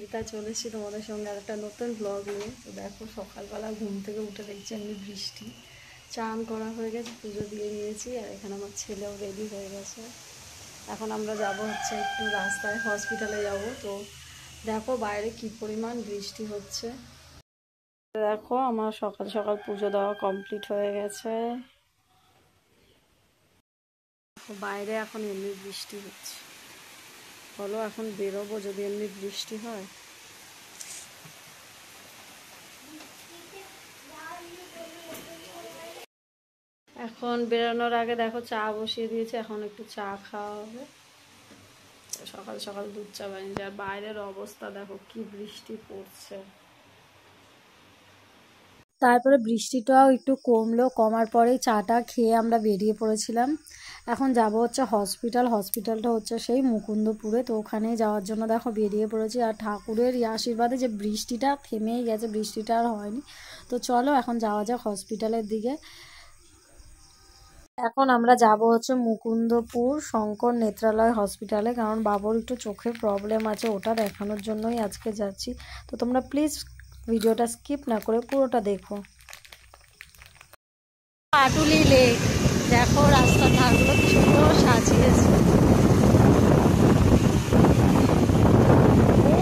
নন্দিতা চলে এসেছি তোমাদের সঙ্গে আর একটা নতুন ব্লগ নিয়ে। তো দেখো সকালবেলা ঘুম থেকে উঠে দেখছি এমনি বৃষ্টি, চান করা হয়ে গেছে, পুজো দিয়ে নিয়েছি আর এখানে আমার ছেলেও রেডি হয়ে গেছে। এখন আমরা যাব হচ্ছে একটু রাস্তায় হসপিটালে যাব। তো দেখো বাইরে কি পরিমাণ বৃষ্টি হচ্ছে। দেখো আমার সকাল সকাল পুজো দেওয়া কমপ্লিট হয়ে গেছে। বাইরে এখন এমনি বৃষ্টি হচ্ছে, বলো এখন বেরোবো যদি এমনি বৃষ্টি হয়? এখন বেরোনোর আগে দেখো চা বসিয়ে দিয়েছে, এখন একটু চা খাওয়া হবে। সকাল সকাল দুধ চা বানিয়েছে আর বাইরের অবস্থা দেখো কি বৃষ্টি পড়ছে। তারপরে বৃষ্টিটাও একটু কমলো, কমার পরেই চাটা খেয়ে আমরা বেরিয়ে পড়েছিলাম। এখন যাব হচ্ছে হসপিটাল। হসপিটালটা হচ্ছে সেই মুকুন্দপুরে, তো ওখানেই যাওয়ার জন্য দেখো বেরিয়ে পড়েছি। আর ঠাকুরের আশীর্বাদে যে বৃষ্টিটা থেমেই গেছে, বৃষ্টিটা আর হয়নি। তো চলো এখন যাওয়া যাক হসপিটালের দিকে। এখন আমরা যাব হচ্ছে মুকুন্দপুর শঙ্কর নেত্রালয় হসপিটালে, কারণ বাবুর একটু চোখের প্রবলেম আছে, ওটা দেখানোর জন্যই আজকে যাচ্ছি। তো তোমরা প্লিজ ভিডিওটা স্কিপ না করে পুরোটা দেখো। পাটুলি লেক দেখো, রাস্তার ধারগুলো কি সুন্দর সাজিয়েছে। ও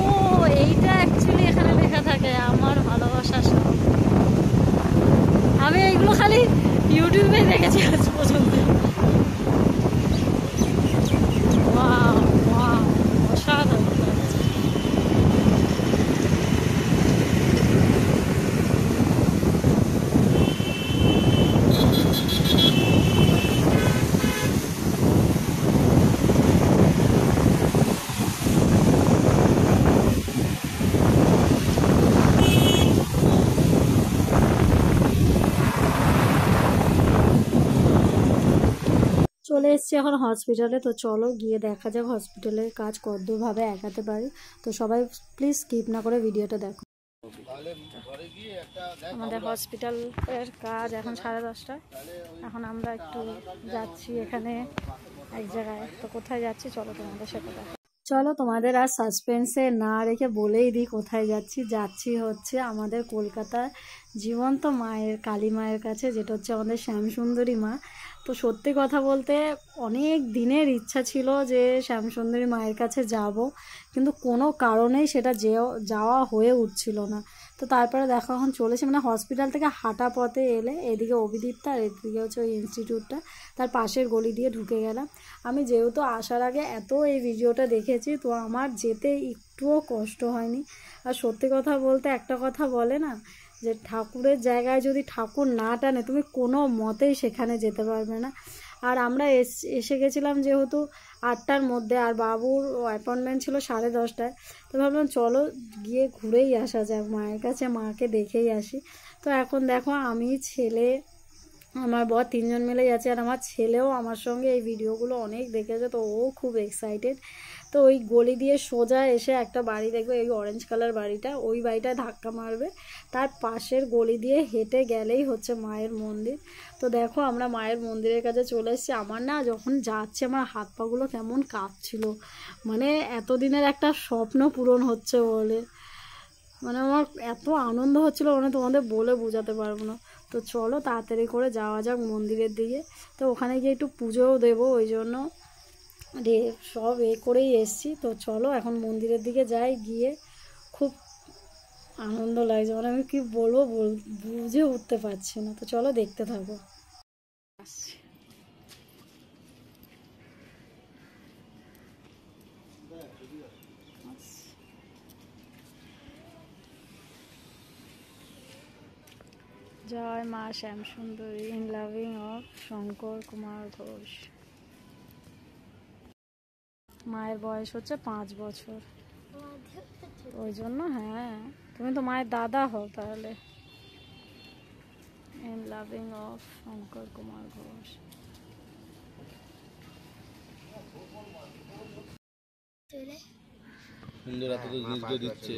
এইটা অ্যাকচুয়ালি এখানে লেখা থাকে আমার ভালোবাসা সব। আমি এইগুলো খালি ইউটিউবে দেখেছি আজ পর্যন্ত। ওয়াও ওয়াও, অসাধারণ। চলে এসছি এখন হসপিটালে। তো চলো গিয়ে দেখা যাক হসপিটালের কাজ কতদূরভাবে এগাতে পারি। তো সবাই প্লিজ স্কিপ না করে ভিডিওটা দেখো। আমাদের হসপিটালের কাজ এখন 10:30। এখন আমরা একটু যাচ্ছি এখানে এক জায়গায়। তো কোথায় যাচ্ছি চলো তোমাদের সাথে দেখো। চলো তোমাদের আর সাসপেন্সে না রেখে বলেই দিই কোথায় যাচ্ছি। যাচ্ছি হচ্ছে আমাদের কলকাতার জীবন্ত মায়ের, কালী মায়ের কাছে, যেটা হচ্ছে আমাদের শ্যামসুন্দরী মা। তো সত্যি কথা বলতে অনেক দিনের ইচ্ছা ছিল যে শ্যামসুন্দরী মায়ের কাছে যাব, কিন্তু কোনো কারণেই সেটা যাওয়া হয়ে উঠছিল না। তো তারপরে দেখো এখন চলেছে, মানে হসপিটাল থেকে হাঁটা পথে এলে এদিকে অভিদীপ্তা আর এদিকে হচ্ছে ওই ইনস্টিটিউটটা, তার পাশের গলি দিয়ে ঢুকে গেলাম। আমি যেহেতু আসার আগে এত এই ভিডিওটা দেখেছি, তো আমার যেতে একটুও কষ্ট হয়নি। আর সত্যি কথা বলতে একটা কথা বলে না, যে ঠাকুরের জায়গায় যদি ঠাকুর না টানে তুমি কোনো মতেই সেখানে যেতে পারবে না। আর আমরা এসে গেছিলাম যেহেতু 8টার মধ্যে, আর বাবুর অ্যাপয়েন্টমেন্ট ছিল 10:30টায়। তো ভাবলাম চলো গিয়ে ঘুরেই আসা যাক মায়ের কাছে, মাকে দেখেই আসি। তো এখন দেখো আমি, ছেলে, আমার বর 3জন মিলে যাচ্ছে। আর আমার ছেলেও আমার সঙ্গে এই ভিডিওগুলো অনেক দেখেছে, তো ও খুব এক্সাইটেড। তো ওই গলি দিয়ে সোজা এসে একটা বাড়ি দেখবে, এই অরেঞ্জ কালার বাড়িটা, ওই বাড়িটায় ধাক্কা মারবে, তার পাশের গলি দিয়ে হেঁটে গেলেই হচ্ছে মায়ের মন্দির। তো দেখো আমরা মায়ের মন্দিরের কাছে চলে এসেছি। আমার না যখন যাচ্ছে আমার হাত পাগুলো কেমন কাঁপছিল, মানে এতদিনের একটা স্বপ্ন পূরণ হচ্ছে বলে, মানে আমার এত আনন্দ হচ্ছিল, মানে তোমাদের বলে বোঝাতে পারবো না। তো চলো তাড়াতাড়ি করে যাওয়া যাক মন্দিরের দিকে। তো ওখানে গিয়ে একটু পুজোও দেবো, ওই জন্য সব করেই এসছি। তো চলো এখন মন্দিরের দিকে যাই, গিয়ে খুব আনন্দ লাগছে, মানে আমি কি বলবো বুঝে উঠতে পারছি না। তো চলো দেখতে থাকো। জয় মা Shyamsundari, in loving of Shankar Kumar Ghosh. মায়ের বয়স হচ্ছে 5 বছর, ওই জন্য হ্যাঁ, তুমি তো মায়ের দাদা হও তাহলে। In loving of Shankar Kumar Ghosh. সুন্দর এত জিনিসগুলো দিচ্ছে,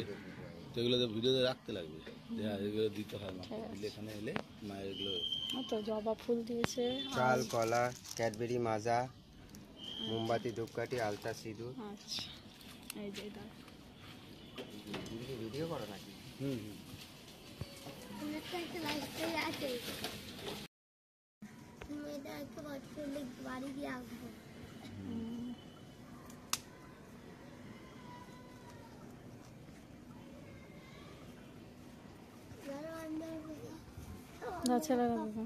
তো এগুলো ভিডিওতে রাখতে লাগবে, এগুলো দিতে হয় না, দিলে এখানে এলে মায়ের এগুলো। তো জবা ফুল দিয়েছে, চাল, কলা, ক্যাডবেরি, মাজা, মোমবাতি, ধূপকাঠি, আলতা, সিঁদুর। আচ্ছা এই যে ভিডিও করো নাকি? বাড়ি গিয়ে আসবো। গাছে লাগাবো।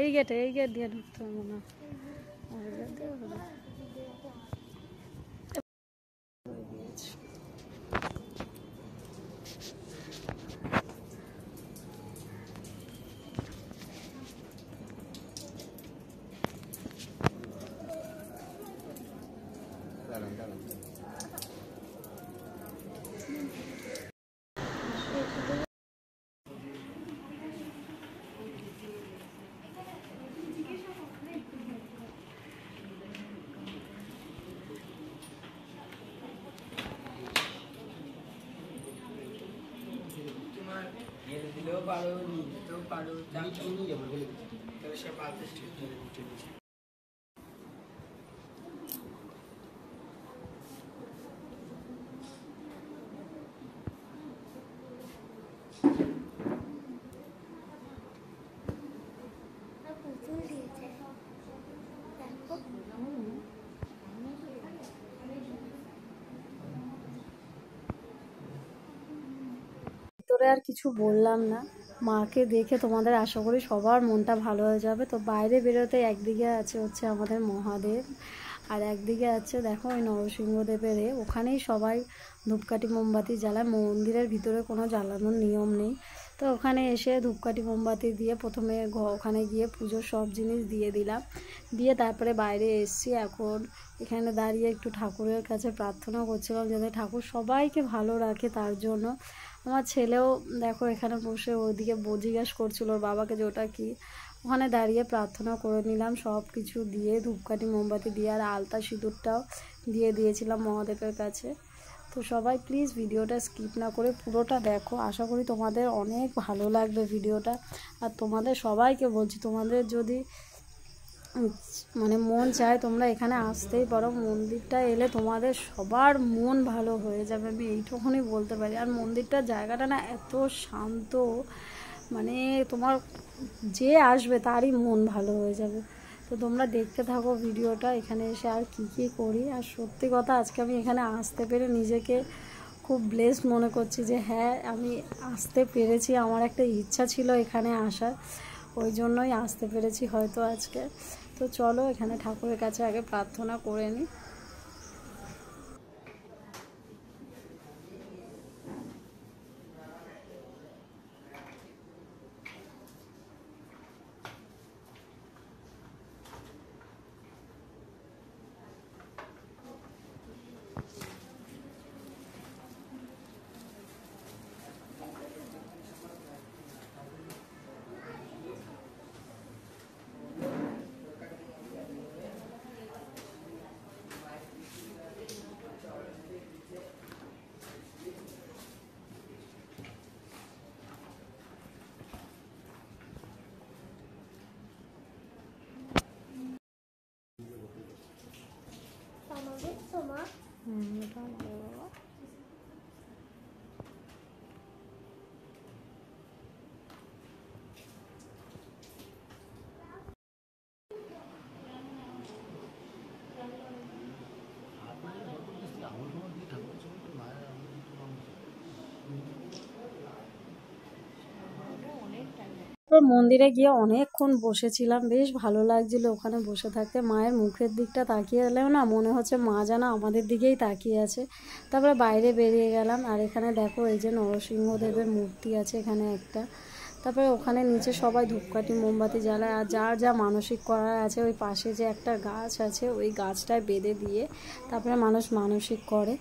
এই গেট দিয়ে ঢুকতে হবে না। ভিতরে আর কিছু বললাম না, মাকে দেখে তোমাদের আশা করি সবার মনটা ভালো হয়ে যাবে। তো বাইরে বেরোতে একদিকে আছে হচ্ছে আমাদের মহাদেব, আর একদিকে আছে দেখো ওই নরসিংহদেবের ওখানেই সবাই ধূপকাঠি মোমবাতি জ্বালায়। মন্দিরের ভিতরে কোনো জ্বালানোর নিয়ম নেই। তো ওখানে এসে ধূপকাঠি মোমবাতি দিয়ে প্রথমে ওখানে গিয়ে পুজোর সব জিনিস দিয়ে দিলাম, দিয়ে তারপরে বাইরে এসছি। এখন এখানে দাঁড়িয়ে একটু ঠাকুরের কাছে প্রার্থনা করছিলাম যাতে ঠাকুর সবাইকে ভালো রাখে, তার জন্য। আমার ছেলেও দেখো এখানে বসে ওইদিকে জিজ্ঞাসা করছিল ওর বাবাকে যে ওটা কি। ওখানে দাঁড়িয়ে প্রার্থনা করে নিলাম সব কিছু দিয়ে, ধূপকাঠি মোমবাতি দিয়ে, আর আলতা সিঁদুরটাও দিয়ে দিয়েছিলাম মহাদেবের কাছে। তো সবাই প্লিজ ভিডিওটা স্কিপ না করে পুরোটা দেখো, আশা করি তোমাদের অনেক ভালো লাগবে ভিডিওটা। আর তোমাদের সবাইকে বলছি, তোমাদের যদি মানে মন চায় তোমরা এখানে আসতেই পারো। মন্দিরটা এলে তোমাদের সবার মন ভালো হয়ে যাবে, আমি এইটুকুনি বলতে পারি। আর মন্দিরটার জায়গাটা না এত শান্ত, মানে তোমার যে আসবে তারই মন ভালো হয়ে যাবে। তো তোমরা দেখতে থাকো ভিডিওটা, এখানে এসে আর কি করি। আর সত্যি কথা আজকে আমি এখানে আসতে পেরে নিজেকে খুব ব্লেসড মনে করছি যে হ্যাঁ আমি আসতে পেরেছি। আমার একটা ইচ্ছা ছিল এখানে আসার, ওই জন্যই আসতে পেরেছি হয়তো আজকে। তো চলো এখানে ঠাকুরের কাছে আগে প্রার্থনা করে নিই। মন্দিরে গিয়ে অনেকক্ষণ বসেছিলাম, বেশ ভালো লাগছিল ওখানে বসে থাকতে। মায়ের মুখের দিকটা তাকিয়ে এলেও না মনে হচ্ছে মা যেন আমাদের দিকেই তাকিয়ে আছে। তারপরে বাইরে বেরিয়ে গেলাম, আর এখানে দেখো এই যে নরসিংহদেবের মূর্তি আছে এখানে একটা। তারপরে ওখানে নিচে সবাই ধূপকাঠি মোমবাতি জ্বালায়, আর যার যা মানসিক করার আছে ওই পাশে যে একটা গাছ আছে ওই গাছটায় বেঁধে দিয়ে তারপরে মানুষ মানসিক করে।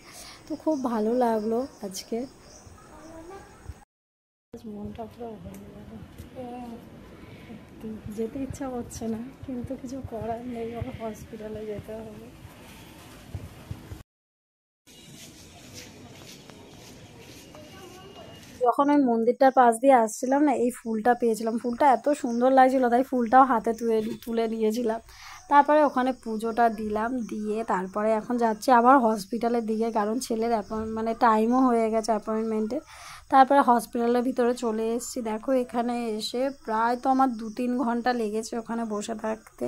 তো খুব ভালো লাগলো আজকে, মনটা পুরো হয়ে গেল। যেতে ইচ্ছা করছে না, কিন্তু কিছু করার নেই, আবার হসপিটালে যেতে হবে। যখন ওই মন্দিরটার পাশ দিয়ে আসছিলাম না, এই ফুলটা পেয়েছিলাম। ফুলটা এত সুন্দর লাগছিল, তাই ফুলটাও হাতে তুলে নিয়েছিলাম। তারপরে ওখানে পুজোটা দিলাম, দিয়ে তারপরে এখন যাচ্ছি আবার হসপিটালের দিকে, কারণ ছেলের মানে টাইমও হয়ে গেছে অ্যাপয়েন্টমেন্টের। তারপরে হসপিটালের ভিতরে চলে এসেছি। দেখো এখানে এসে প্রায় তো আমার 2-3 ঘন্টা লেগেছে ওখানে বসে থাকতে।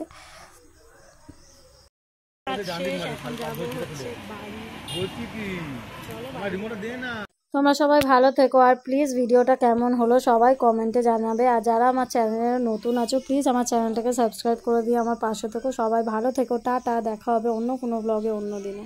তোমরা সবাই ভালো থেকো, আর প্লিজ ভিডিওটা কেমন হলো সবাই কমেন্টে জানাবে। আর যারা আমার চ্যানেলে নতুন আছো প্লিজ আমার চ্যানেলটাকে সাবস্ক্রাইব করে দিয়ে আমার পাশে থেকো। সবাই ভালো থেকো, টাটা, দেখা হবে অন্য কোনো ব্লগে অন্য দিনে।